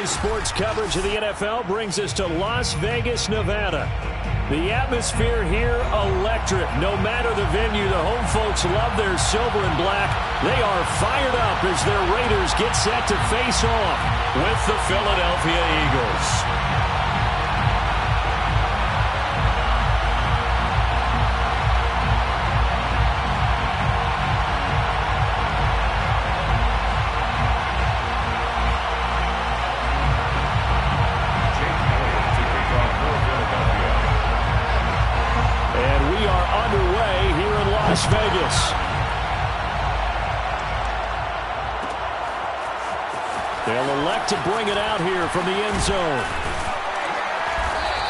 CBS Sports coverage of the NFL brings us to Las Vegas, Nevada. The atmosphere here, electric. No matter the venue, the home folks love their silver and black. They are fired up as their Raiders get set to face off with the Philadelphia Eagles. Las Vegas. They'll elect to bring it out here from the end zone.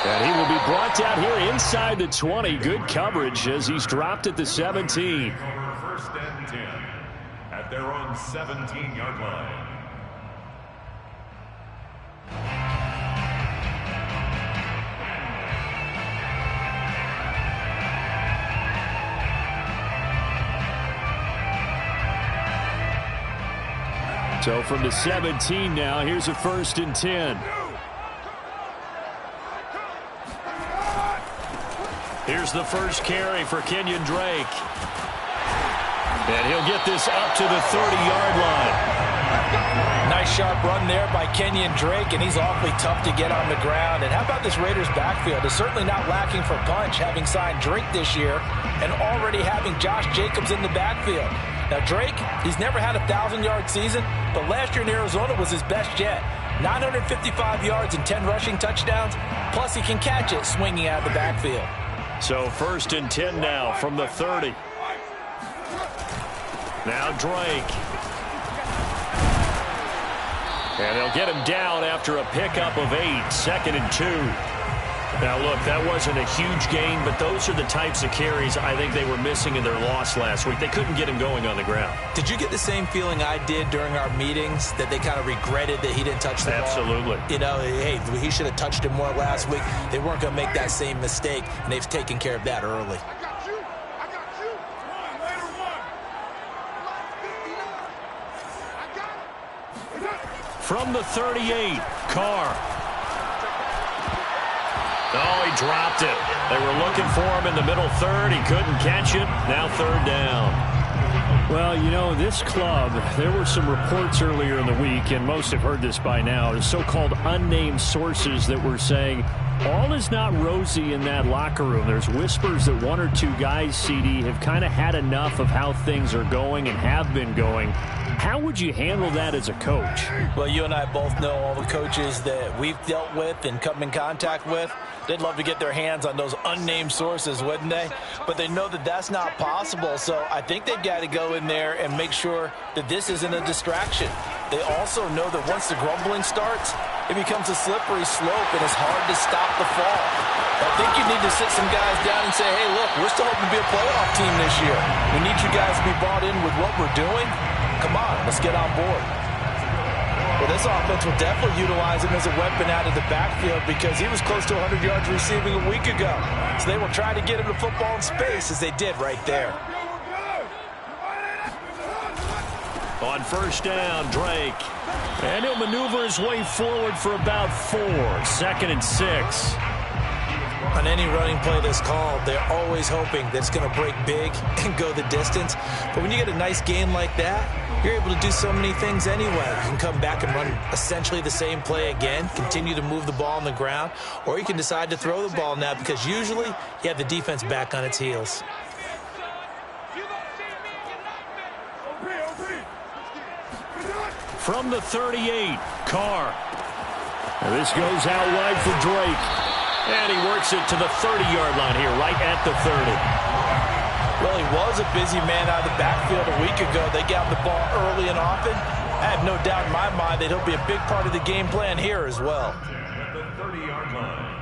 And he will be brought out here inside the 20. Good coverage as he's dropped at the 17. First and 10 at their own 17-yard line. So from the 17 now, here's a 1st and 10. Here's the first carry for Kenyon Drake. And he'll get this up to the 30-yard line. Nice sharp run there by Kenyon Drake, and he's awfully tough to get on the ground. And how about this Raiders backfield? It's certainly not lacking for punch, having signed Drake this year and already having Josh Jacobs in the backfield. Now, Drake, he's never had a 1,000-yard season, but last year in Arizona was his best yet. 955 yards and 10 rushing touchdowns, plus he can catch it swinging out of the backfield. So 1st and 10 now from the 30. Now Drake. And they'll get him down after a pickup of 8, 2nd and 2. Now, look, that wasn't a huge gain, but those are the types of carries I think they were missing in their loss last week. They couldn't get him going on the ground. Did you get the same feeling I did during our meetings, that they kind of regretted that he didn't touch the ball? Absolutely. You know, hey, he should have touched it more last week. They weren't going to make that same mistake, and they've taken care of that early. From the 38, Carr. Oh, he dropped it. They were looking for him in the middle third. He couldn't catch it. Now 3rd down. Well, you know, this club, there were some reports earlier in the week, and most have heard this by now, the so-called unnamed sources that were saying all is not rosy in that locker room. There's whispers that 1 or 2 guys, CD, have kind of had enough of how things are going and have been going. How would you handle that as a coach? Well, you and I both know all the coaches that we've dealt with and come in contact with. They'd love to get their hands on those unnamed sources, wouldn't they? But they know that that's not possible, so I think they've got to go in there and make sure that this isn't a distraction. They also know that once the grumbling starts, it becomes a slippery slope, and it's hard to stop the fall. I think you need to sit some guys down and say, hey, look, we're still hoping to be a playoff team this year. We need you guys to be bought in with what we're doing. Come on, let's get on board. Well, this offense will definitely utilize him as a weapon out of the backfield because he was close to 100 yards receiving a week ago. So they will try to get him the football in space as they did right there. On 1st down, Drake. And he'll maneuver his way forward for about 4, 2nd and 6. On any running play that's called, they're always hoping that it's going to break big and go the distance. But when you get a nice gain like that, you're able to do so many things anyway. You can come back and run essentially the same play again, continue to move the ball on the ground, or you can decide to throw the ball now because usually you have the defense back on its heels. From the 38, Carr. Now this goes out wide for Drake. And he works it to the 30-yard line here, right at the 30. Well, he was a busy man out of the backfield a week ago. They got the ball early and often. I have no doubt in my mind that he'll be a big part of the game plan here as well. At the 30-yard line.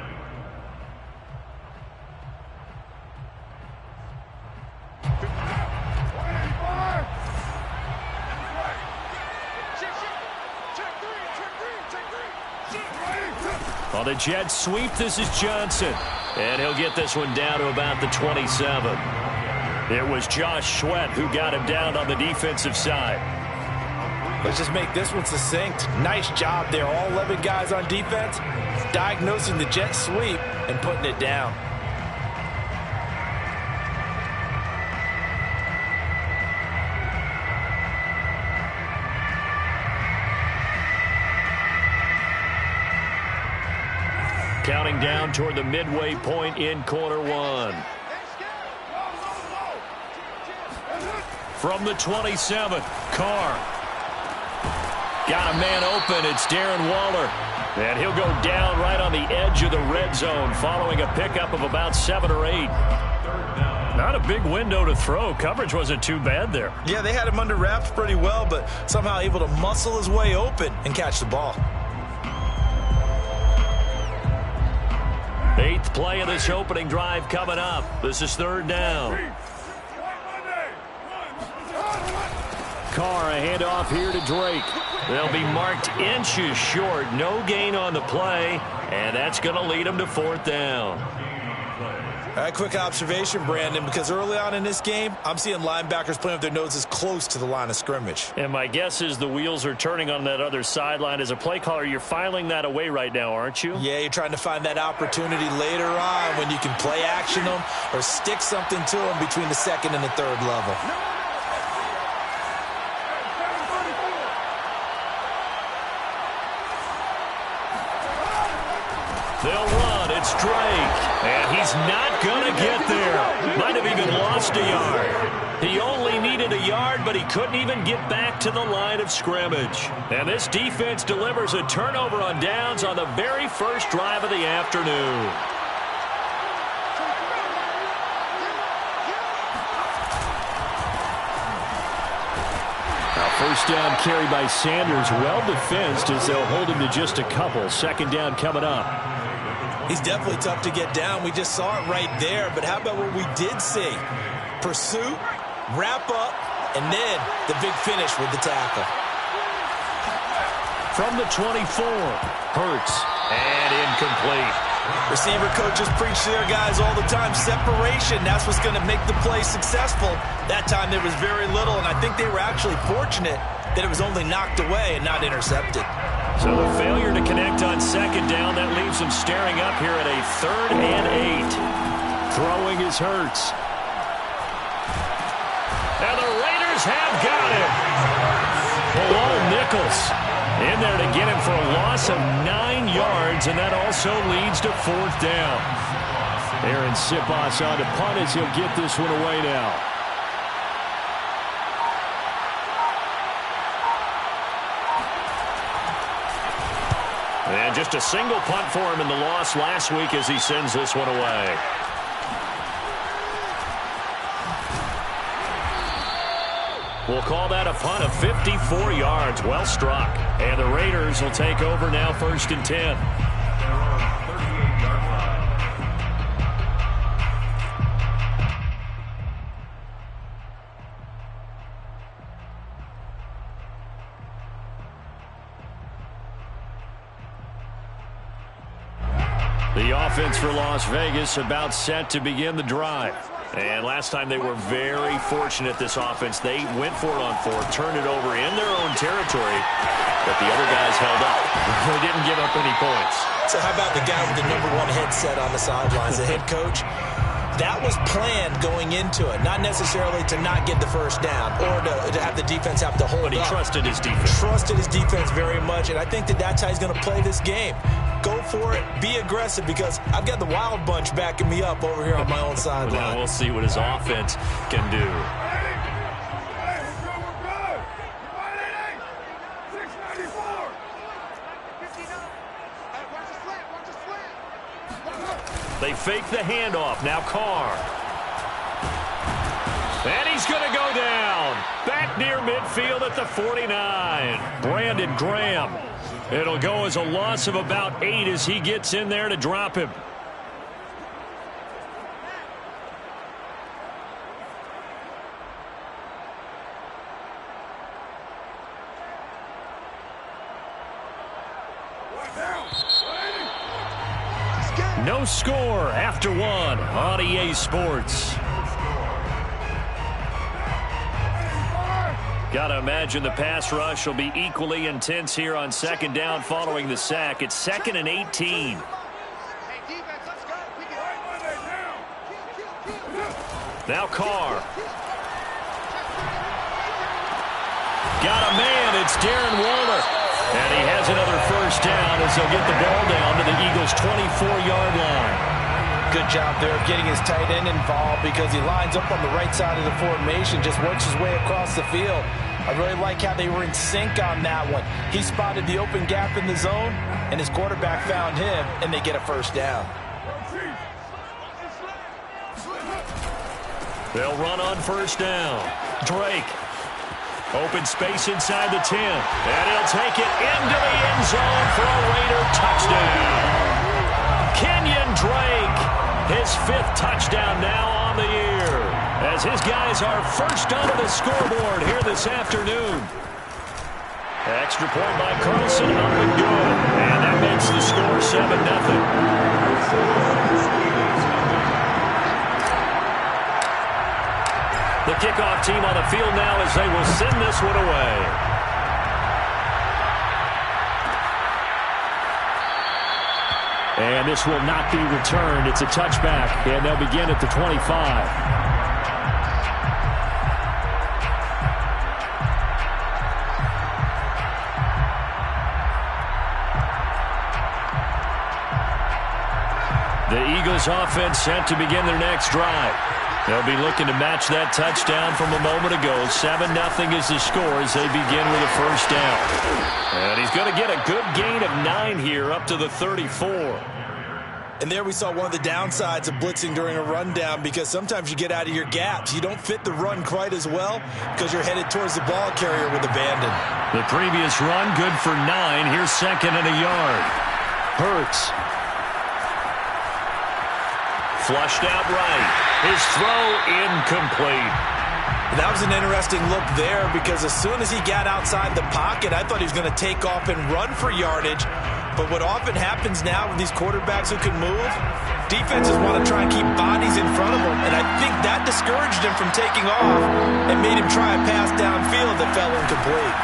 On the jet sweep, this is Johnson. And he'll get this one down to about the 27. It was Josh Sweat who got him down on the defensive side. Let's just make this one succinct. Nice job there. All 11 guys on defense diagnosing the jet sweep and putting it down. Counting down toward the midway point in quarter one. From the 27, Carr. Got a man open. It's Darren Waller. And he'll go down right on the edge of the red zone following a pickup of about 7 or 8. Not a big window to throw. Coverage wasn't too bad there. Yeah, they had him under wraps pretty well, but somehow able to muscle his way open and catch the ball. 8th play of this opening drive coming up. This is 3rd down. Carr, a handoff here to Drake. They'll be marked inches short. No gain on the play, and that's going to lead them to 4th down. All right, quick observation, Brandon, because early on in this game, I'm seeing linebackers playing with their noses close to the line of scrimmage. And my guess is the wheels are turning on that other sideline. As a play caller, you're filing that away right now, aren't you? Yeah, you're trying to find that opportunity later on when you can play action them or stick something to them between the 2nd and the 3rd level. They'll run. It's Drake. And he's not going to get there. Might have even lost a yard. He only needed a yard, but he couldn't even get back to the line of scrimmage. And this defense delivers a turnover on downs on the very first drive of the afternoon. First down carry by Sanders, well defensed as they'll hold him to just a couple. 2nd down coming up. He's definitely tough to get down. We just saw it right there. But how about what we did see? Pursuit, wrap up, and then the big finish with the tackle. From the 24, Hurts, and incomplete. Receiver coaches preach to their guys all the time. Separation, that's what's going to make the play successful. That time there was very little, and I think they were actually fortunate that it was only knocked away and not intercepted. So the failure to connect on 2nd down, that leaves them staring up here at a 3rd and 8. Throwing is Hurts. And the Raiders have got him. Below Nichols. In there to get him for a loss of 9 yards, and that also leads to 4th down. Aaron Sipos on to punt as he'll get this one away now. And just a single punt for him in the loss last week as he sends this one away. We'll call that a punt of 54 yards. Well struck. And the Raiders will take over now 1st and 10. The offense for Las Vegas about set to begin the drive. And last time they were very fortunate, this offense. They went for it on 4th, turned it over in their own territory, but the other guys held up. They didn't give up any points. So how about the guy with the #1 headset on the sidelines, the head coach? That was planned going into it, not necessarily to not get the 1st down or to have the defense have to hold up. But he trusted his defense. Trusted his defense very much, and I think that that's how he's going to play this game. Go for it, be aggressive, because I've got the Wild Bunch backing me up over here on my own sideline. Now we'll see what his offense can do. They fake the handoff. Now Carr. And he's going to go down. Back near midfield at the 49. Brandon Graham. It'll go as a loss of about 8 as he gets in there to drop him. No score after 1 on EA Sports. Got to imagine the pass rush will be equally intense here on second down following the sack. It's 2nd and 18. Now Carr. Got a man. It's Darren Waller. And he has another first down as they'll get the ball down to the Eagles' 24-yard line. Good job there of getting his tight end involved because he lines up on the right side of the formation, just works his way across the field. I really like how they were in sync on that one. He spotted the open gap in the zone, and his quarterback found him, and they get a first down. They'll run on first down. Drake. Open space inside the 10. And he'll take it into the end zone for a Raider touchdown. Kenyon Drake, his 5th touchdown now on the year, as his guys are first onto the scoreboard here this afternoon. Extra point by Carlson, up and good. And that makes the score 7-0. The kickoff team on the field now as they will send this one away. And this will not be returned. It's a touchback, and they'll begin at the 25. The Eagles offense set to begin their next drive. They'll be looking to match that touchdown from a moment ago. 7-0 is the score as they begin with a first down. And he's going to get a good gain of 9 here up to the 34. And there we saw one of the downsides of blitzing during a rundown, because sometimes you get out of your gaps. You don't fit the run quite as well because you're headed towards the ball carrier with abandon. The previous run good for 9. Here's 2nd and a yard. Hurts. Flushed out right. His throw incomplete. That was an interesting look there, because as soon as he got outside the pocket, I thought he was going to take off and run for yardage. But what often happens now with these quarterbacks who can move, defenses want to try and keep bodies in front of them. And I think that discouraged him from taking off and made him try a pass downfield that fell incomplete.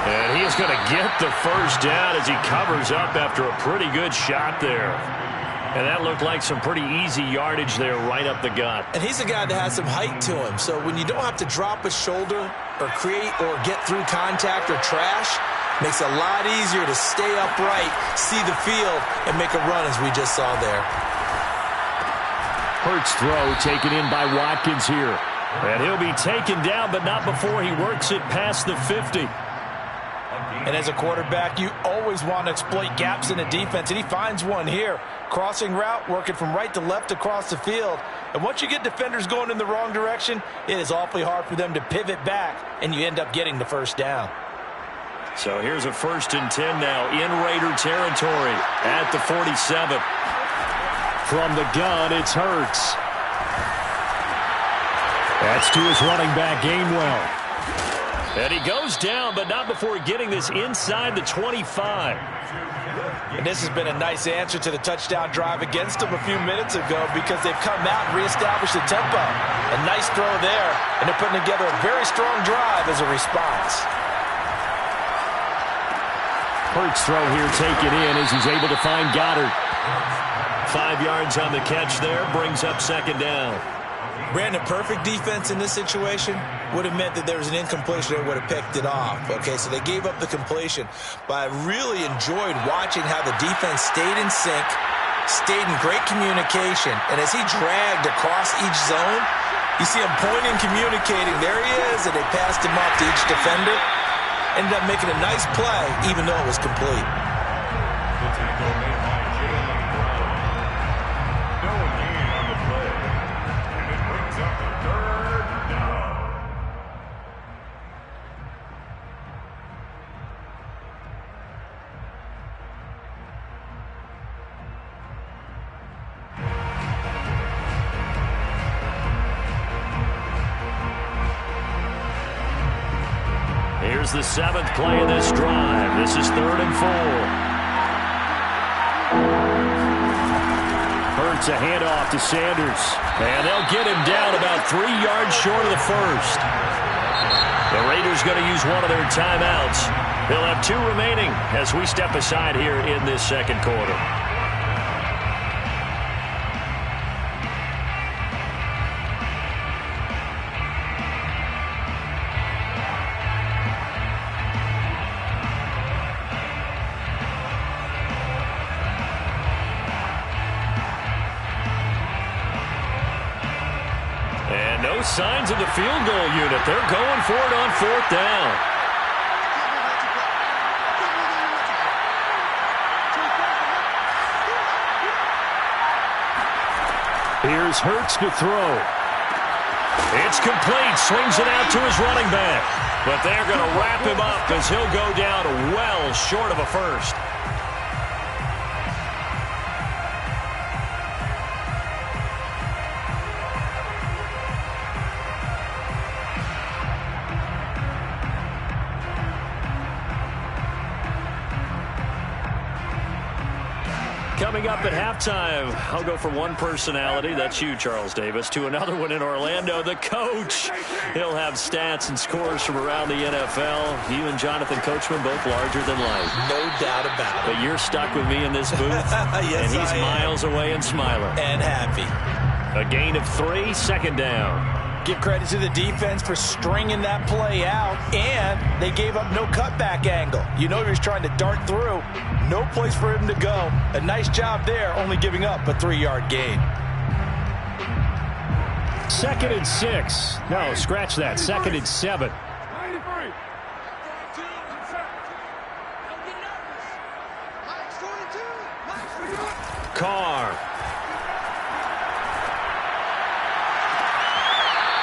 And he is going to get the first down as he covers up after a pretty good shot there. And that looked like some pretty easy yardage there right up the gut. And he's a guy that has some height to him. So when you don't have to drop a shoulder or create or get through contact or trash, makes it a lot easier to stay upright, see the field, and make a run as we just saw there. Hurts throw taken in by Watkins here. And he'll be taken down, but not before he works it past the 50. And as a quarterback, you always want to exploit gaps in the defense, and he finds one here. Crossing route, working from right to left across the field. And once you get defenders going in the wrong direction, it is awfully hard for them to pivot back, and you end up getting the first down. So here's a 1st and 10 now in Raider territory at the 47. From the gun, it's Hurts. That's to his running back, Gainwell. And he goes down, but not before getting this inside the 25. And this has been a nice answer to the touchdown drive against them a few minutes ago, because they've come out and reestablished the tempo. A nice throw there, and they're putting together a very strong drive as a response. Hurts throw here taken in as he's able to find Goddard. 5 yards on the catch there, brings up 2nd down. Brandon, perfect defense in this situation would have meant that there was an incompletion. They would have picked it off. Okay, so they gave up the completion. But I really enjoyed watching how the defense stayed in sync, stayed in great communication. And as he dragged across each zone, you see him pointing, communicating. There he is, and they passed him off to each defender. Ended up making a nice play, even though it was complete. The tackle made by Jaylen Brown. No gain on the play. And it brings up the 3rd down. Here's the 7th play of this drive. This is 3rd and 4. Hurts a handoff to Sanders. And they'll get him down about 3 yards short of the first. The Raiders going to use one of their timeouts. They'll have 2 remaining as we step aside here in this second quarter. No signs of the field goal unit. They're going for it on 4th down. Here's Hurts to throw. It's complete. Swings it out to his running back. But they're going to wrap him up as he'll go down well short of a first. Coming up at halftime, I'll go from one personality, that's you, Charles Davis, to another one in Orlando, the coach. He'll have stats and scores from around the NFL. You and Jonathan Coachman both larger than life. No doubt about it. But you're stuck with me in this booth, yes, and he's miles away and smiling. And happy. A gain of 3, 2nd down. Give credit to the defense for stringing that play out, and they gave up no cutback angle. You know he was trying to dart through. No place for him to go. A nice job there, only giving up a 3-yard gain. 2nd and 6. No, scratch that. 2nd and 7. Carr.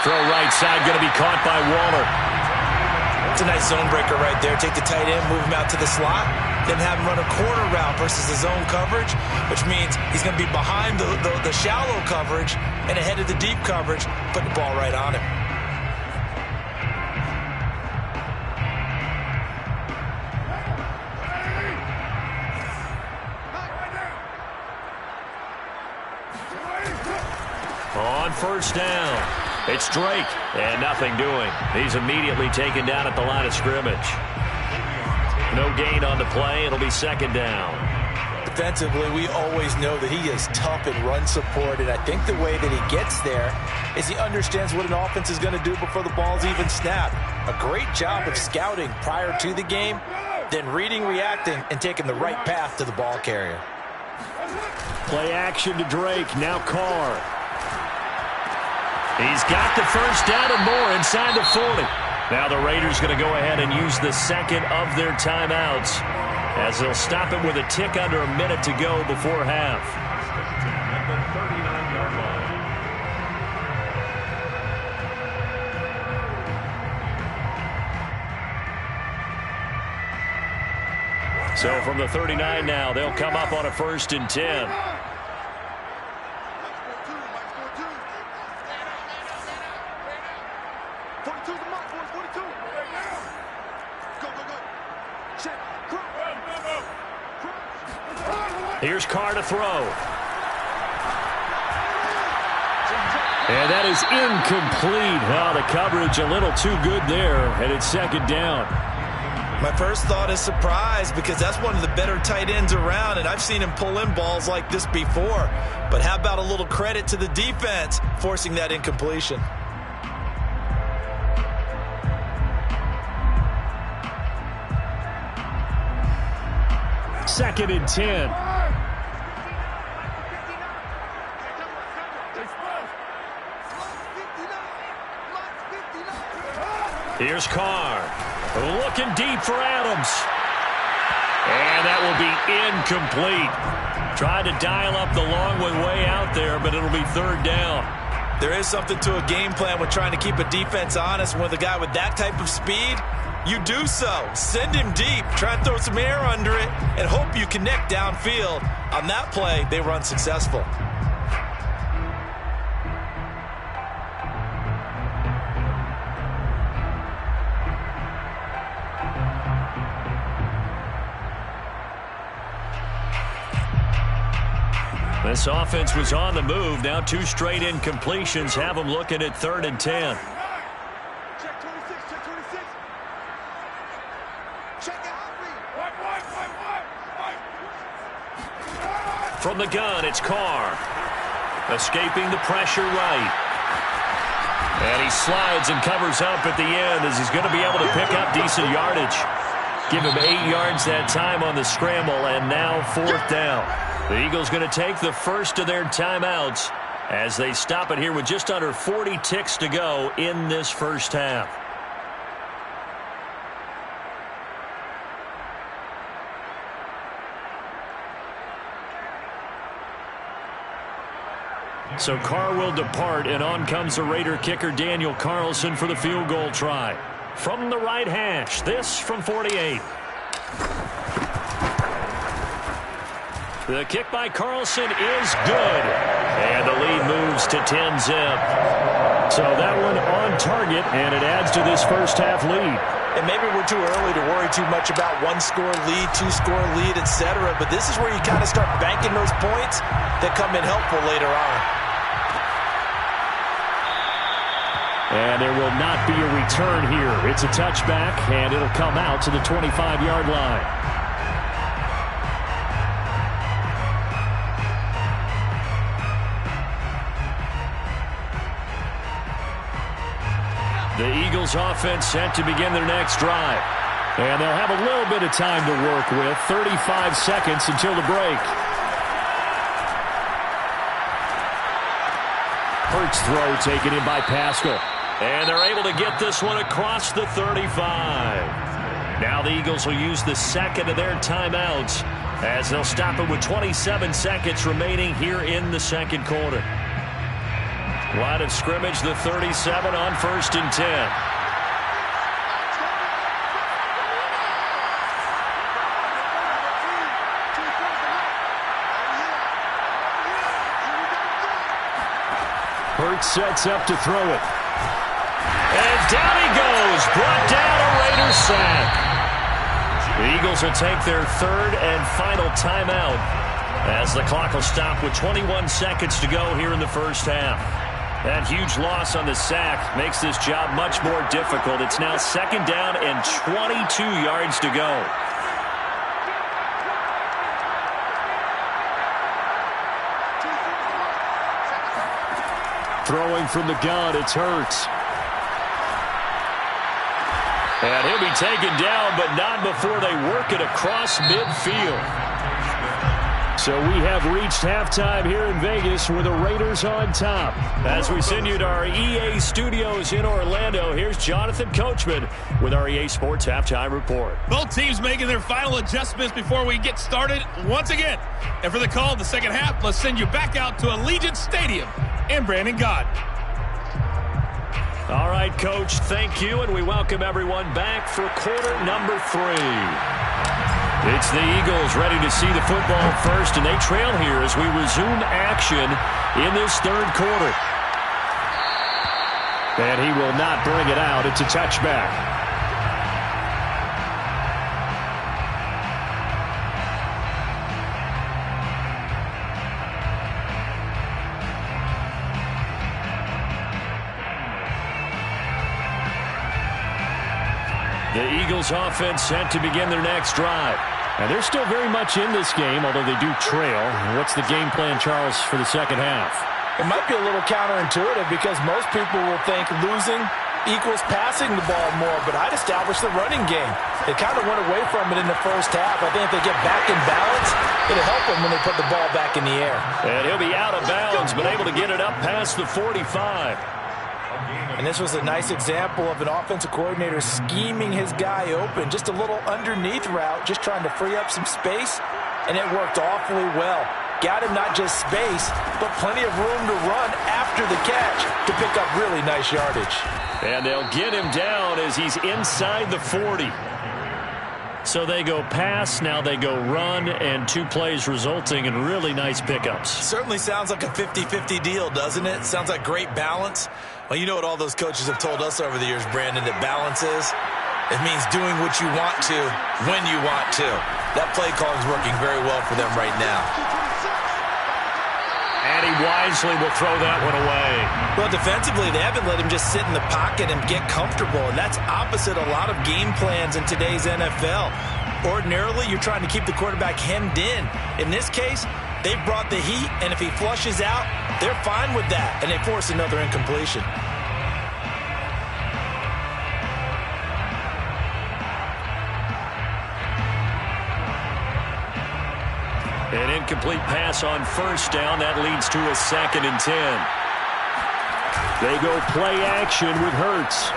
Throw right side, going to be caught by Waller. It's a nice zone breaker right there. Take the tight end, move him out to the slot, then have him run a corner route versus the zone coverage, which means he's going to be behind the shallow coverage and ahead of the deep coverage, put the ball right on him. On 1st down. It's Drake, and nothing doing. He's immediately taken down at the line of scrimmage. No gain on the play. It'll be 2nd down. Defensively, we always know that he is tough in run support, and I think the way that he gets there is he understands what an offense is going to do before the ball's even snapped. A great job of scouting prior to the game, then reading, reacting, and taking the right path to the ball carrier. Play action to Drake. Now Carr. He's got the 1st down and more inside the 40. Now the Raiders going to go ahead and use the 2nd of their timeouts as they'll stop it with a tick under a minute to go before half. At the 39-yard line. So from the 39 now, they'll come up on a 1st and 10. Here's Carr to throw. And that is incomplete. Oh, the coverage a little too good there, and it's 2nd down. My first thought is surprise, because that's one of the better tight ends around, and I've seen him pull in balls like this before. But how about a little credit to the defense forcing that incompletion? Second and 10. Here's Carr. Looking deep for Adams. And that will be incomplete. Tried to dial up the long one way out there, but it'll be 3rd down. There is something to a game plan with trying to keep a defense honest. With a guy with that type of speed, you do so. Send him deep. Try and throw some air under it and hope you connect downfield. On that play, they run successful. This offense was on the move. Now 2 straight incompletions have them looking at 3rd and 10. Check 26, From the gun, it's Carr. Escaping the pressure right. And he slides and covers up at the end as he's going to be able to pick up decent yardage. Give him 8 yards that time on the scramble, and now 4th down. The Eagles going to take the first of their timeouts as they stop it here with just under 40 ticks to go in this first half. So Carr will depart, and on comes the Raider kicker Daniel Carlson for the field goal try. From the right hash, this from 48. The kick by Carlson is good. And the lead moves to 10-zip. So that one on target, and it adds to this first half lead. And maybe we're too early to worry too much about 1-score lead, 2-score lead, etc. But this is where you kind of start banking those points that come in helpful later on. And there will not be a return here. It's a touchback, and it'll come out to the 25-yard line. The Eagles offense set to begin their next drive. And they'll have a little bit of time to work with. 35 seconds until the break. Hurts throw taken in by Pascal. And they're able to get this one across the 35. Now the Eagles will use the second of their timeouts as they'll stop it with 27 seconds remaining here in the second quarter. Line of scrimmage, the 37 on 1st and 10. Hurts sets up to throw it. And down he goes. Brought down, a Raider sack. The Eagles will take their 3rd and final timeout as the clock will stop with 21 seconds to go here in the first half. That huge loss on the sack makes this job much more difficult. It's now 2nd down and 22 yards to go. Throwing from the gun, it's Hurts. And he'll be taken down, but not before they work it across midfield. So we have reached halftime here in Vegas with the Raiders on top. As we send you to our EA studios in Orlando, here's Jonathan Coachman with our EA Sports Halftime Report. Both teams making their final adjustments before we get started once again. And for the call of the second half, let's send you back out to Allegiant Stadium in Brandon Gaudin. All right, Coach, thank you, and we welcome everyone back for quarter number 3. It's the Eagles ready to see the football first, and they trail here as we resume action in this 3rd quarter. And he will not bring it out. It's a touchback. The Eagles offense set to begin their next drive. And they're still very much in this game, although they do trail. What's the game plan, Charles, for the second half? It might be a little counterintuitive because most people will think losing equals passing the ball more, but I'd establish the running game. They kind of went away from it in the first half. I think if they get back in balance, it'll help them when they put the ball back in the air. And he'll be out of bounds, but able to get it up past the 45. And this was a nice example of an offensive coordinator scheming his guy open. Just a little underneath route, just trying to free up some space, and it worked awfully well. Got him not just space, but plenty of room to run after the catch to pick up really nice yardage. And they'll get him down as he's inside the 40. So they go pass, now they go run, and 2 plays resulting in really nice pickups. Certainly sounds like a 50-50 deal, doesn't it? Sounds like great balance. Well, you know what all those coaches have told us over the years, Brandon, that balance is? It means doing what you want to when you want to. That play call is working very well for them right now. And he wisely will throw that one away. Well, defensively, they haven't let him just sit in the pocket and get comfortable, and that's opposite a lot of game plans in today's NFL. Ordinarily, you're trying to keep the quarterback hemmed in. In this case, They brought the heat, and if he flushes out, they're fine with that, and they force another incompletion. An incomplete pass on first down. That leads to a 2nd and 10. They go play action with Hurts.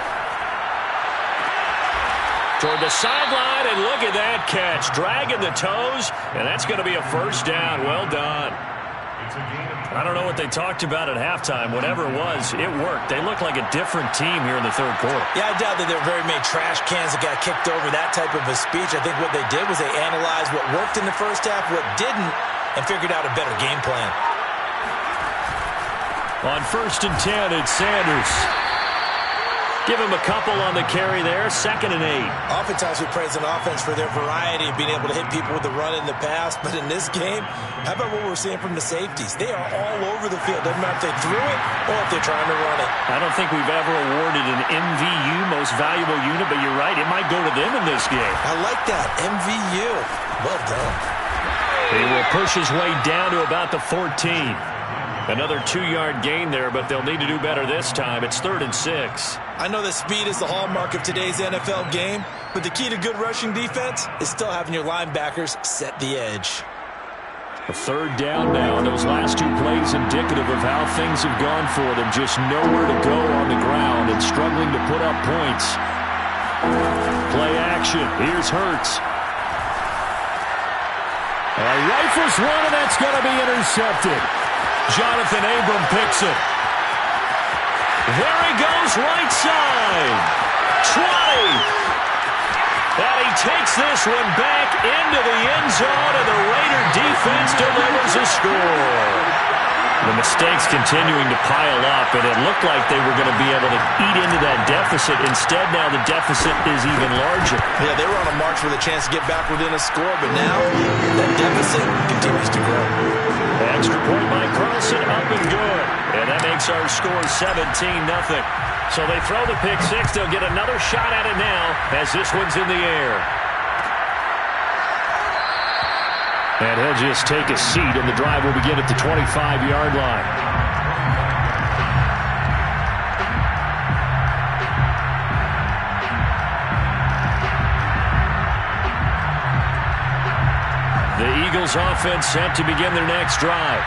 Toward the sideline, and look at that catch. Dragging the toes, and that's going to be a first down. Well done. I don't know what they talked about at halftime. Whatever it was, it worked. They look like a different team here in the third quarter. Yeah, I doubt that there were very many trash cans that got kicked over, that type of a speech. I think what they did was they analyzed what worked in the first half, what didn't, and figured out a better game plan. On 1st and 10, it's Sanders. Give him a couple on the carry there. 2nd and 8. Oftentimes we praise an offense for their variety of being able to hit people with the run in the pass. But in this game, how about what we're seeing from the safeties? They are all over the field. Doesn't matter if they threw it or if they're trying to run it. I don't think we've ever awarded an MVU, most valuable unit, but you're right. It might go to them in this game. I like that. MVU. Well done. He will push his way down to about the 14. Another 2-yard gain there, but they'll need to do better this time. It's 3rd and 6. I know that speed is the hallmark of today's NFL game, but the key to good rushing defense is still having your linebackers set the edge. A 3rd down now, and those last 2 plays indicative of how things have gone for them. Just nowhere to go on the ground and struggling to put up points. Play action. Here's Hurts. Rifles one, and that's going to be intercepted. Jonathan Abram picks it. There he goes, right side. 20. And he takes this one back into the end zone, and the Raider defense delivers a score. The mistakes continuing to pile up, and it looked like they were going to be able to eat into that deficit. Instead, now the deficit is even larger. Yeah, they were on a march with a chance to get back within a score, but now that deficit continues to grow. Extra point by Carlson, up and good. And that makes our score 17-0. So they throw the pick six. They'll get another shot at it now as this one's in the air. And he'll just take a seat, and the drive will begin at the 25-yard line. The Eagles offense set to begin their next drive.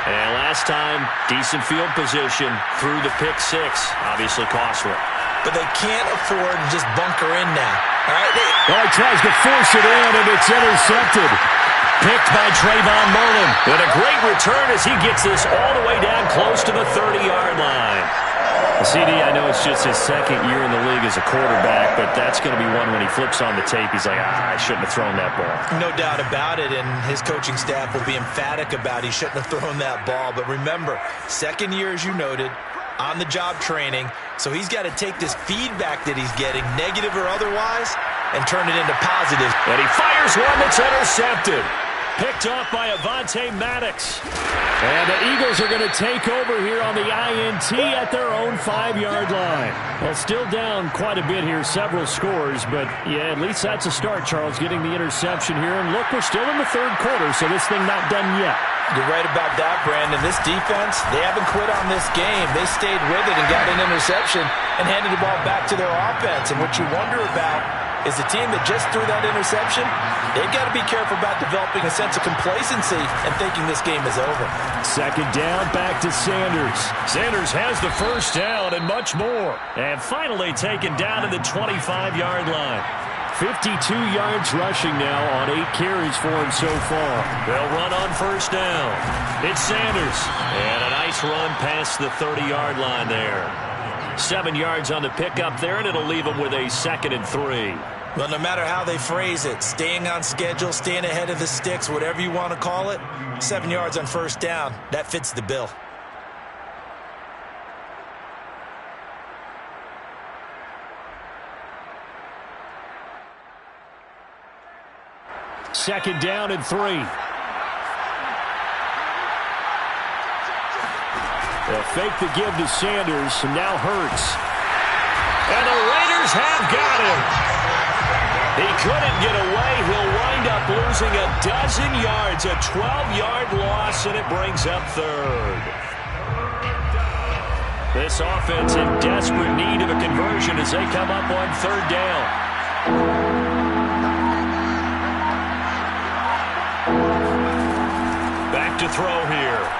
And last time, decent field position through the pick six. Obviously costly. But they can't afford to just bunker in now. All right? He tries to force it in, and it's intercepted. Picked by Trayvon Mullen. And a great return as he gets this all the way down close to the 30-yard line. CD, I know it's just his second year in the league as a quarterback, but that's going to be one when he flips on the tape. He's like, I shouldn't have thrown that ball. No doubt about it, and his coaching staff will be emphatic about he shouldn't have thrown that ball. But remember, second year, as you noted, on-the-job training, so he's got to take this feedback that he's getting, negative or otherwise, and turn it into positive. And he fires one that's intercepted. Picked off by Avonte Maddox. And the Eagles are going to take over here on the INT at their own 5-yard line. Well, still down quite a bit here, several scores, but yeah, at least that's a start, Charles, getting the interception here. And look, we're still in the third quarter, so this thing not done yet. You're right about that, Brandon. This defense, they haven't quit on this game. They stayed with it and got an interception and handed the ball back to their offense. And what you wonder about is the team that just threw that interception, they've got to be careful about developing a sense of complacency and thinking this game is over. Second down, back to Sanders. Sanders has the first down and much more. And finally taken down to the 25-yard line. 52 yards rushing now on 8 carries for him so far. They'll run on first down. It's Sanders. And a nice run past the 30-yard line there. 7 yards on the pickup there, and it'll leave them with a 2nd and 3. Well, no matter how they phrase it, staying on schedule, staying ahead of the sticks, whatever you want to call it, 7 yards on first down, that fits the bill. Second down and 3. They'll fake the give to Sanders, and now Hurts. And the Raiders have got him. He couldn't get away. He'll wind wind up losing a dozen yards, a 12-yard loss, and it brings up third. This offense in desperate need of a conversion as they come up on third down. Back to throw here.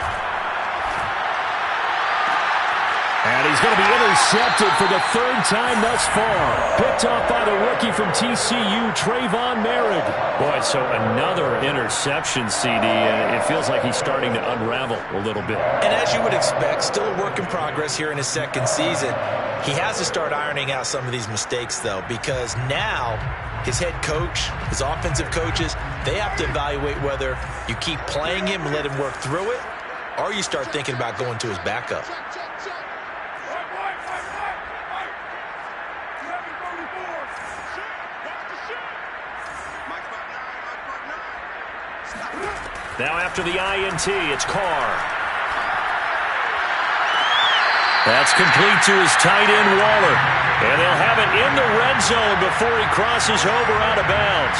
And he's going to be intercepted for the third time thus far. Picked off by the rookie from TCU, Trayvon Merritt. Boy, so another interception, CD, and it feels like he's starting to unravel a little bit. And as you would expect, still a work in progress here in his second season. He has to start ironing out some of these mistakes, though, because now his head coach, his offensive coaches, they have to evaluate whether you keep playing him and let him work through it, or you start thinking about going to his backup. Now after the INT, it's Carr. That's complete to his tight end, Waller. And they'll have it in the red zone before he crosses over out of bounds.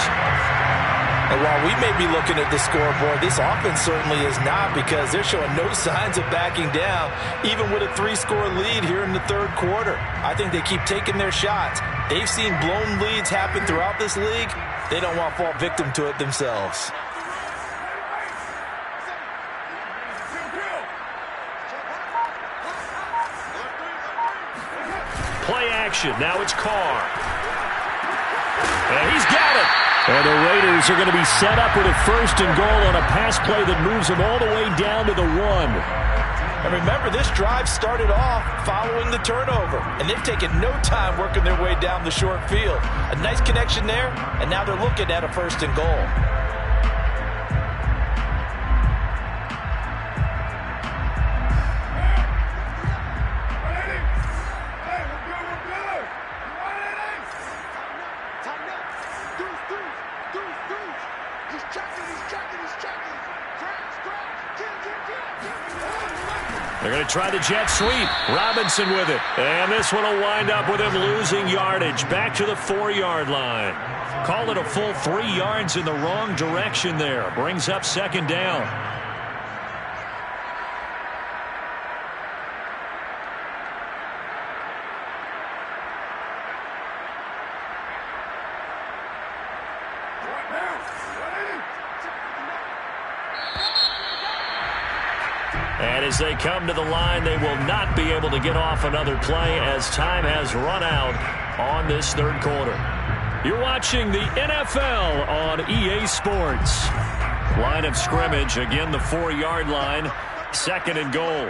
And while we may be looking at the scoreboard, this offense certainly is not, because they're showing no signs of backing down, even with a 3-score lead here in the third quarter. I think they keep taking their shots. They've seen blown leads happen throughout this league. They don't want to fall victim to it themselves. Play action. Now it's Carr. And he's got it. And the Raiders are going to be set up with a first and goal on a pass play that moves them all the way down to the 1. And remember, this drive started off following the turnover, and they've taken no time working their way down the short field. A nice connection there, and now they're looking at a first and goal. They're going to try the jet sweep. Robinson with it. And this one will wind up with him losing yardage. Back to the 4-yard line. Call it a full 3 yards in the wrong direction there. Brings up second down. And as they come to the line, they will not be able to get off another play as time has run out on this third quarter. You're watching the NFL on EA Sports. Line of scrimmage, again the 4-yard line, second and goal.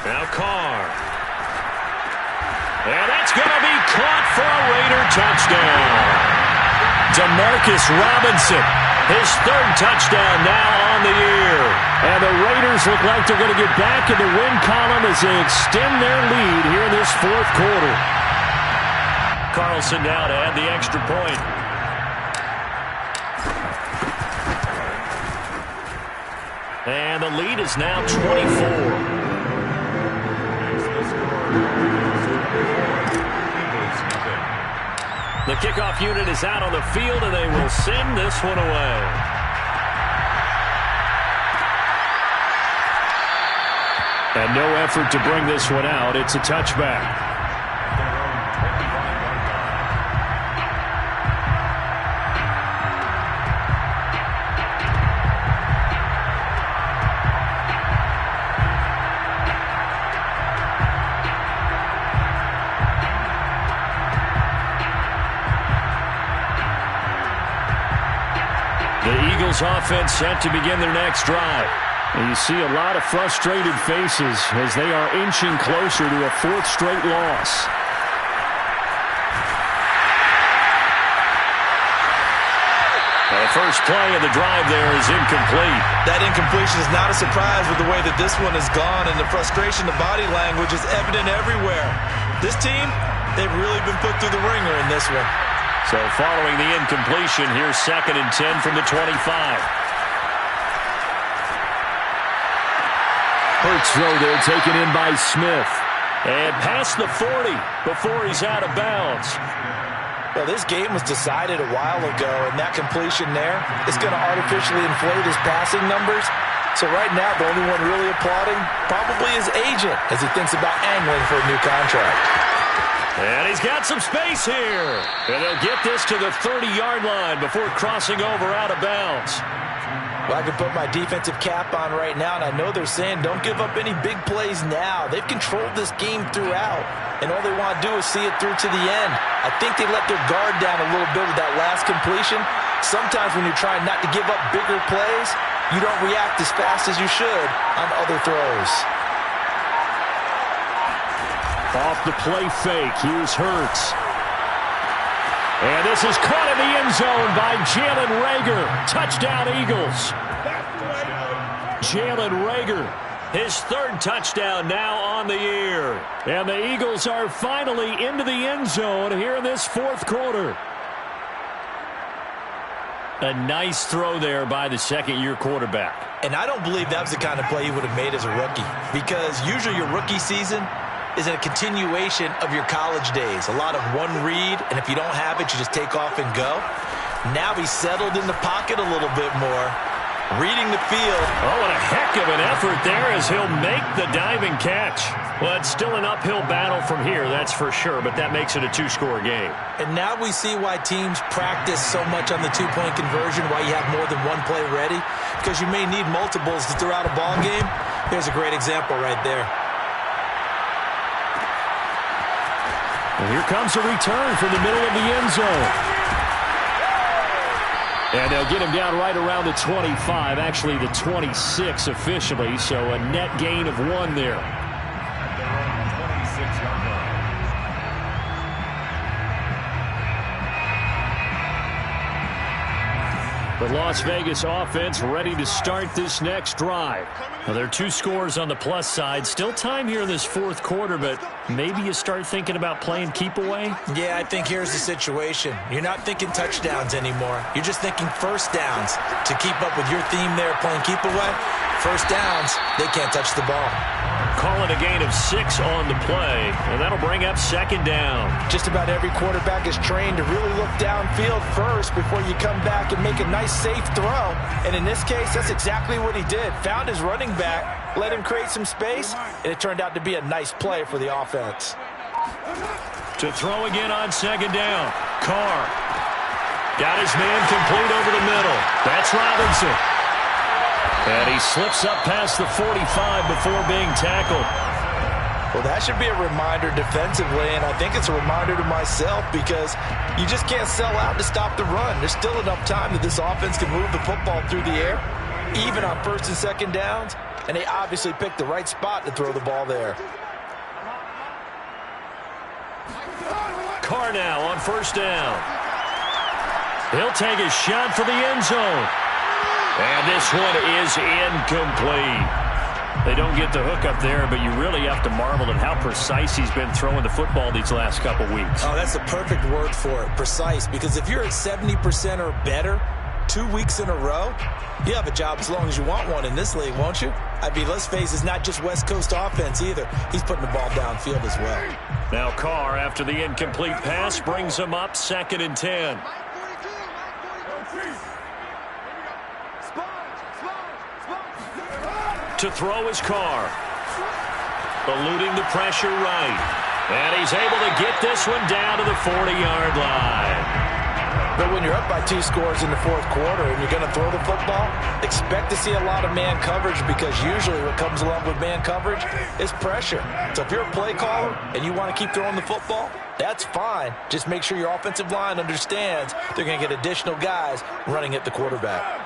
Now Carr. And that's going to be caught for a Raider touchdown. Demarcus Robinson, his third touchdown now on the year. And the Raiders look like they're going to get back in the win column as they extend their lead here in this fourth quarter. Carlson now to add the extra point. And the lead is now 24. The kickoff unit is out on the field, and they will send this one away. And no effort to bring this one out. It's a touchback. Offense set to begin their next drive. And you see a lot of frustrated faces as they are inching closer to a 4th straight loss. And the first play of the drive there is incomplete. That incompletion is not a surprise with the way that this one has gone, and the frustration, the body language is evident everywhere. This team, they've really been put through the ringer in this one. So following the incompletion, here's 2nd and 10 from the 25. Hurts throw there taken in by Smith. And past the 40 before he's out of bounds. Well, this game was decided a while ago, and that completion there is going to artificially inflate his passing numbers. So right now, the only one really applauding probably his agent as he thinks about angling for a new contract. And he's got some space here. And he'll get this to the 30-yard line before crossing over out of bounds. Well, I can put my defensive cap on right now, and I know they're saying don't give up any big plays now. They've controlled this game throughout, and all they want to do is see it through to the end. I think they let their guard down a little bit with that last completion. Sometimes when you're trying not to give up bigger plays, you don't react as fast as you should on other throws. Off the play fake, here's Hurts. And this is caught in the end zone by Jalen Reagor. Touchdown, Eagles. Jalen Reagor, his third touchdown now on the year. And the Eagles are finally into the end zone here in this fourth quarter. A nice throw there by the second-year quarterback. And I don't believe that was the kind of play he would have made as a rookie, because usually your rookie season is a continuation of your college days. A lot of one read, and if you don't have it, you just take off and go. Now he's settled in the pocket a little bit more, reading the field. Oh, and a heck of an effort there as he'll make the diving catch. Well, it's still an uphill battle from here, that's for sure, but that makes it a two-score game. And now we see why teams practice so much on the two-point conversion, why you have more than one play ready, because you may need multiples to throw out a ball game. Here's a great example right there. And here comes a return from the middle of the end zone. And they'll get him down right around the 25, actually the 26 officially, so a net gain of 1 there. The Las Vegas offense ready to start this next drive. Well, there are 2 scores on the plus side. Still time here in this fourth quarter, but maybe you start thinking about playing keep away? Yeah, I think here's the situation. You're not thinking touchdowns anymore. You're just thinking first downs. To keep up with your theme there playing keep away, first downs, they can't touch the ball. Call it a gain of 6 on the play, and that'll bring up second down. Just about every quarterback is trained to really look downfield first before you come back and make a nice, safe throw. And in this case, that's exactly what he did. Found his running back, let him create some space, and it turned out to be a nice play for the offense. To throw again on second down. Carr got his man complete over the middle. That's Robinson. And he slips up past the 45 before being tackled. Well, that should be a reminder defensively, and I think it's a reminder to myself because you just can't sell out to stop the run. There's still enough time that this offense can move the football through the air, even on first and second downs, and they obviously picked the right spot to throw the ball there. Carr now on first down. He'll take a shot for the end zone. And this one is incomplete. They don't get the hook up there, but you really have to marvel at how precise he's been throwing the football these last couple weeks. Oh, that's the perfect word for it, precise, because if you're at 70% or better 2 weeks in a row, you have a job as long as you want one in this league, won't you? I mean, let's face it, it's not just West Coast offense either. He's putting the ball downfield as well. Now Carr, after the incomplete pass, brings him up 2nd and 10. To throw his Carr. Eluding the pressure right. And he's able to get this one down to the 40-yard line. But when you're up by 2 scores in the fourth quarter and you're going to throw the football, expect to see a lot of man coverage because usually what comes along with man coverage is pressure. So if you're a play caller and you want to keep throwing the football, that's fine. Just make sure your offensive line understands they're going to get additional guys running at the quarterback.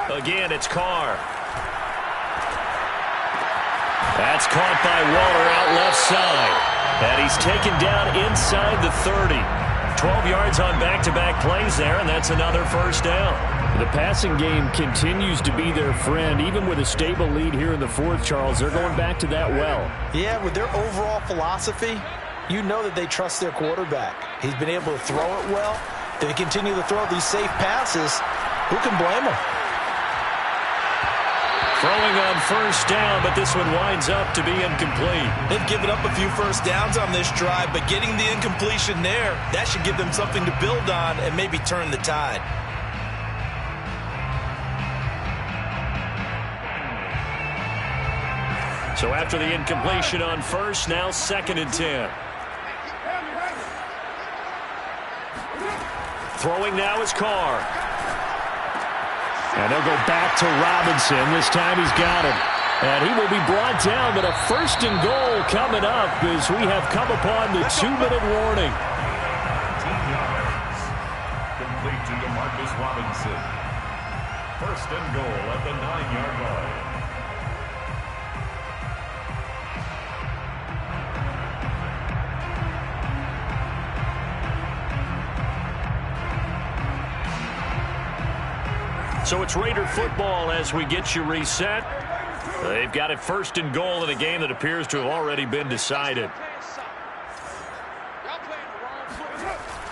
Again, it's Carr. That's caught by Waller out left side. And he's taken down inside the 30. 12 yards on back-to-back plays there, and that's another first down. The passing game continues to be their friend. Even with a stable lead here in the fourth, Charles, they're going back to that well. Yeah, with their overall philosophy, you know that they trust their quarterback. He's been able to throw it well, They continue to throw these safe passes. Who can blame them? Throwing on first down, but this one winds up to be incomplete. They've given up a few first downs on this drive, but getting the incompletion there, that should give them something to build on and maybe turn the tide. So after the incompletion on first, now 2nd and 10. Throwing now is Carr. And they'll go back to Robinson. This time he's got him. And he will be brought down, but a 1st and goal coming up as we have come upon the 2-minute warning. 18 yards. Complete to DeMarcus Robinson. 1st and goal at the 9-yard line. So it's Raider football as we get you reset. They've got it 1st and goal in a game that appears to have already been decided.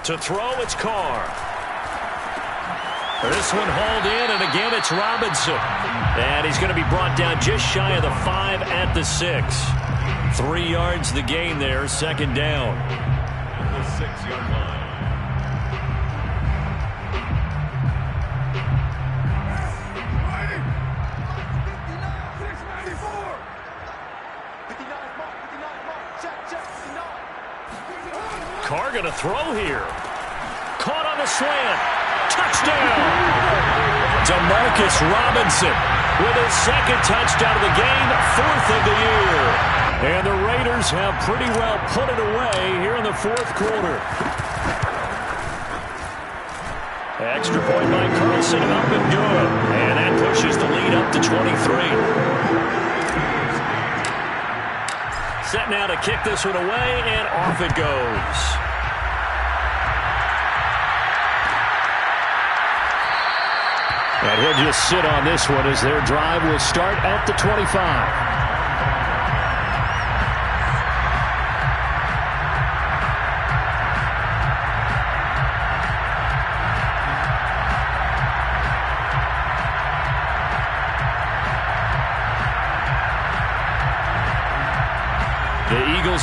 To throw, it's Carr. This one hauled in, and again it's Robinson. And he's going to be brought down just shy of the 5 at the 6. 3 yards the gain there, 2nd down. The 6-yard line. Carr going to throw here. Caught on the slant. Touchdown! DeMarcus Robinson with his 2nd touchdown of the game, 4th of the year. And the Raiders have pretty well put it away here in the 4th quarter. Extra point by Carlson, up and good. And that pushes the lead up to 23. Set now to kick this one away, and off it goes. And he'll just sit on this one as their drive will start at the 25.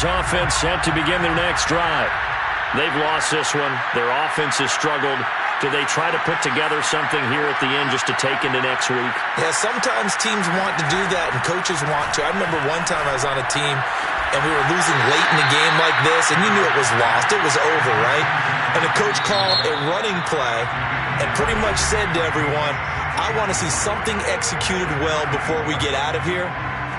Offense set to begin their next drive. They've lost this one. Their offense has struggled. Do they try to put together something here at the end just to take into next week? Yeah, sometimes teams want to do that and coaches want to. I remember one time I was on a team and we were losing late in a game like this, and you knew it was lost. It was over, right? And the coach called a running play and pretty much said to everyone, I want to see something executed well before we get out of here.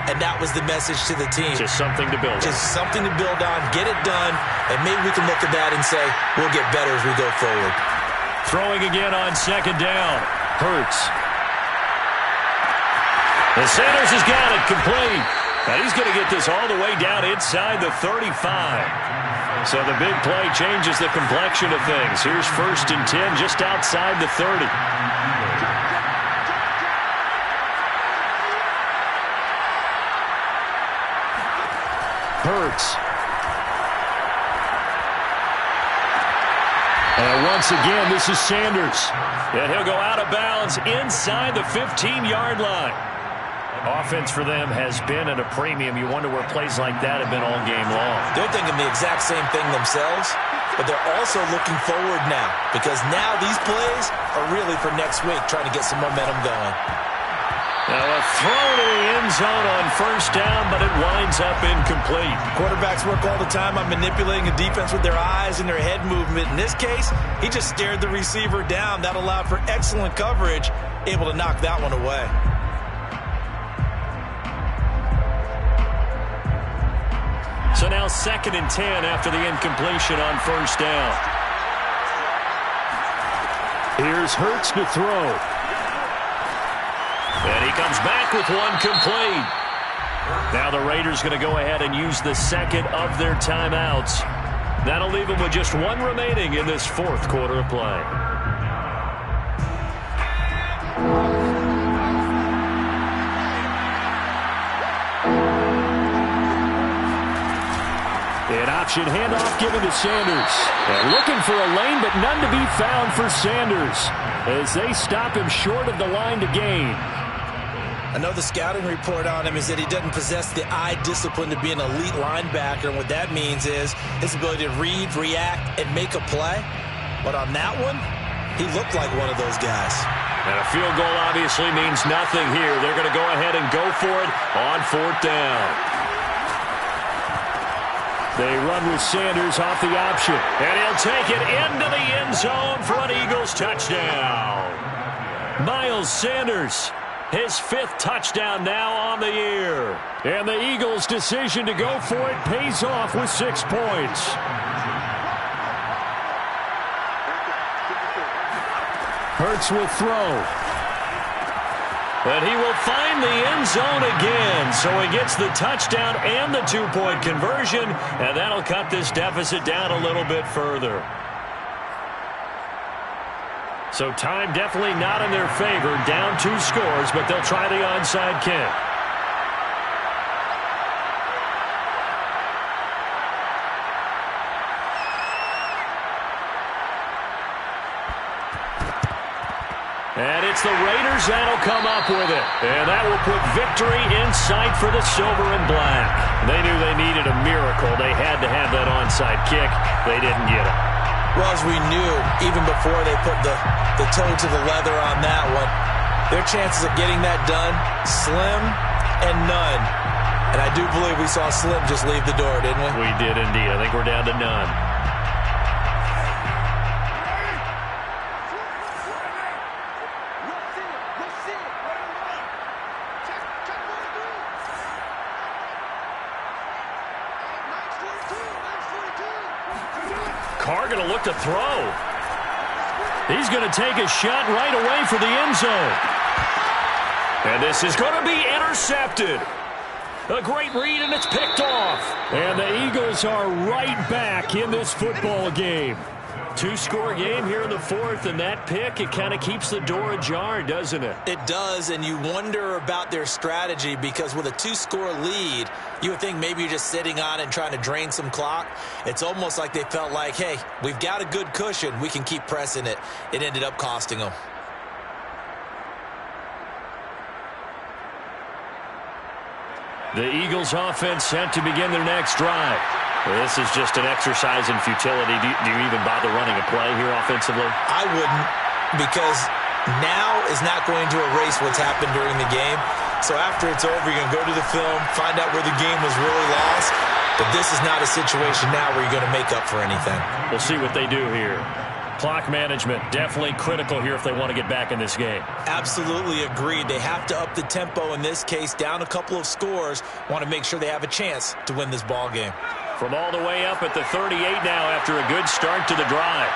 And that was the message to the team. Just something to build on. Just something to build on, get it done, and maybe we can look at that and say, we'll get better as we go forward. Throwing again on 2nd down. Hurts. And Sanders has got it complete. And he's going to get this all the way down inside the 35. So the big play changes the complexion of things. Here's 1st and 10 just outside the 30. Hurts. And once again, this is Sanders. And he'll go out of bounds inside the 15-yard line. Offense for them has been at a premium. You wonder where plays like that have been all game long. They're thinking the exact same thing themselves, but they're also looking forward now because now these plays are really for next week, trying to get some momentum going. Now a throw to the end zone on 1st down, but it winds up incomplete. Quarterbacks work all the time on manipulating a defense with their eyes and their head movement. In this case, he just stared the receiver down. That allowed for excellent coverage, able to knock that one away. So now 2nd and 10 after the incompletion on 1st down. Here's Hurts to throw. And he comes back with one complete. Now the Raiders going to go ahead and use the 2nd of their timeouts. That'll leave them with just 1 remaining in this 4th quarter of play. An option handoff given to Sanders. And looking for a lane, but none to be found for Sanders as they stop him short of the line to gain. I know the scouting report on him is that he doesn't possess the eye discipline to be an elite linebacker, and what that means is his ability to read, react, and make a play. But on that one, he looked like one of those guys. And a field goal obviously means nothing here. They're going to go ahead and go for it on 4th down. They run with Sanders off the option. And he'll take it into the end zone for an Eagles touchdown. Miles Sanders, his 5th touchdown now on the year. And the Eagles' decision to go for it pays off with 6 points. Hurts will throw. And he will find the end zone again. So he gets the touchdown and the 2-point conversion. And that'll cut this deficit down a little bit further. So time definitely not in their favor. Down 2 scores, but they'll try the onside kick. And it's the Raiders that'll come up with it. And that will put victory in sight for the silver and black. They knew they needed a miracle. They had to have that onside kick. They didn't get it. Well, as we knew, even before they put the toe to the leather on that one, their chances of getting that done, slim and none. And I do believe we saw Slim just leave the door, didn't we? We did indeed. I think we're down to none. Carr going to look to throw. He's going to take a shot right away for the end zone. And this is going to be intercepted. A great read, and it's picked off. And the Eagles are right back in this football game. 2-score game here in the 4th, and that pick, it kind of keeps the door ajar, doesn't it? It does, and you wonder about their strategy because with a 2-score lead, you would think maybe you're just sitting on it and trying to drain some clock. It's almost like they felt like, hey, we've got a good cushion. We can keep pressing it. It ended up costing them. The Eagles offense set to begin their next drive. This is just an exercise in futility. Do you even bother running a play here offensively? I wouldn't, because now is not going to erase what's happened during the game. So after it's over, you're going to go to the film, find out where the game was really lost. But this is not a situation now where you're going to make up for anything. We'll see what they do here. Clock management definitely critical here if they want to get back in this game. Absolutely agreed. They have to up the tempo in this case, down a couple of scores. Want to make sure they have a chance to win this ball game. From all the way up at the 38 now after a good start to the drive.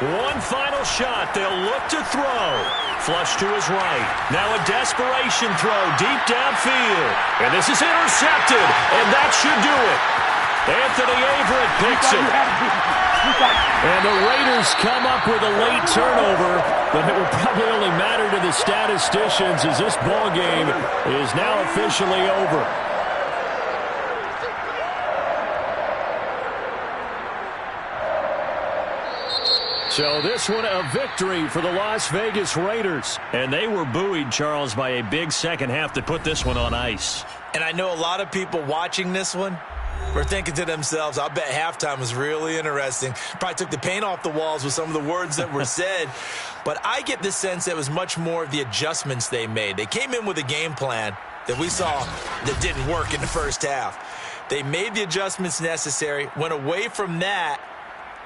One final shot. They'll look to throw. Flush to his right. Now a desperation throw deep downfield. And this is intercepted. And that should do it. Anthony Averett picks it. And the Raiders come up with a late turnover. But it will probably only matter to the statisticians as this ball game is now officially over. So this one a victory for the Las Vegas Raiders. And they were buoyed, Charles, by a big second half that put this one on ice. And I know a lot of people watching this one were thinking to themselves, I bet halftime was really interesting. Probably took the paint off the walls with some of the words that were said. But I get the sense that it was much more of the adjustments they made. They came in with a game plan that we saw that didn't work in the first half. They made the adjustments necessary, went away from that,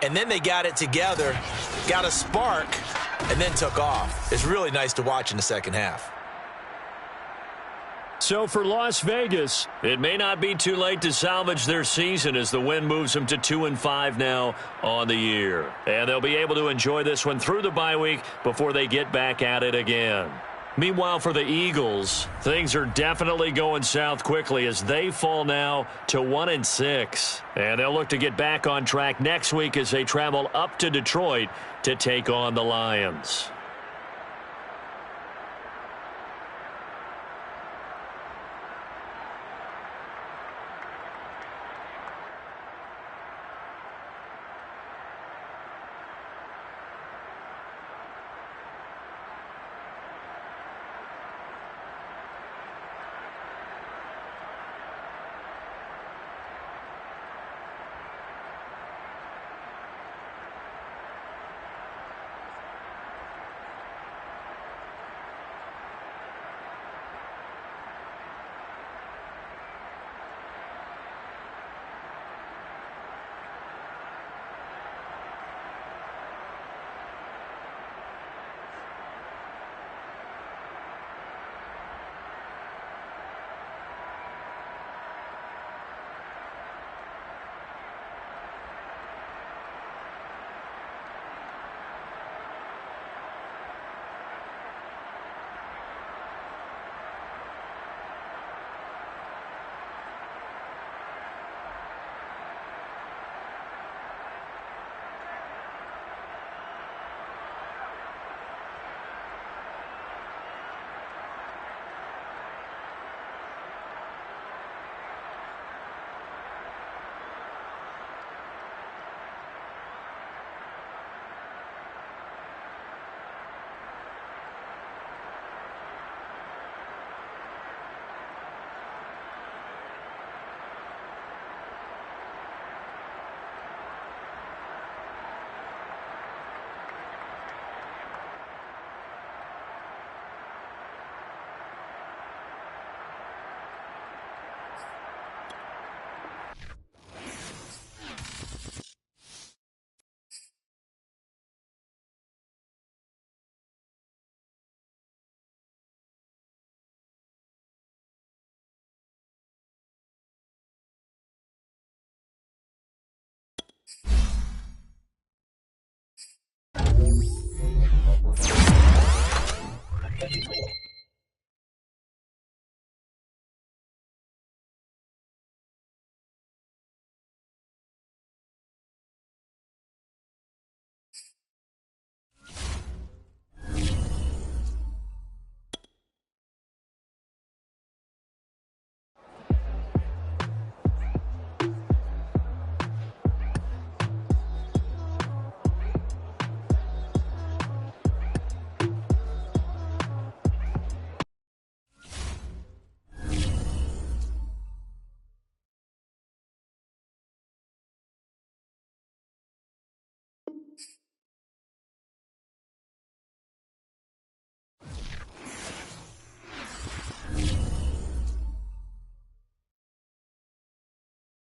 and then they got it together, got a spark, and then took off. It's really nice to watch in the second half. So for Las Vegas, it may not be too late to salvage their season as the win moves them to 2-5 now on the year. And they'll be able to enjoy this one through the bye week before they get back at it again. Meanwhile, for the Eagles, things are definitely going south quickly as they fall now to 1-6. And they'll look to get back on track next week as they travel up to Detroit to take on the Lions.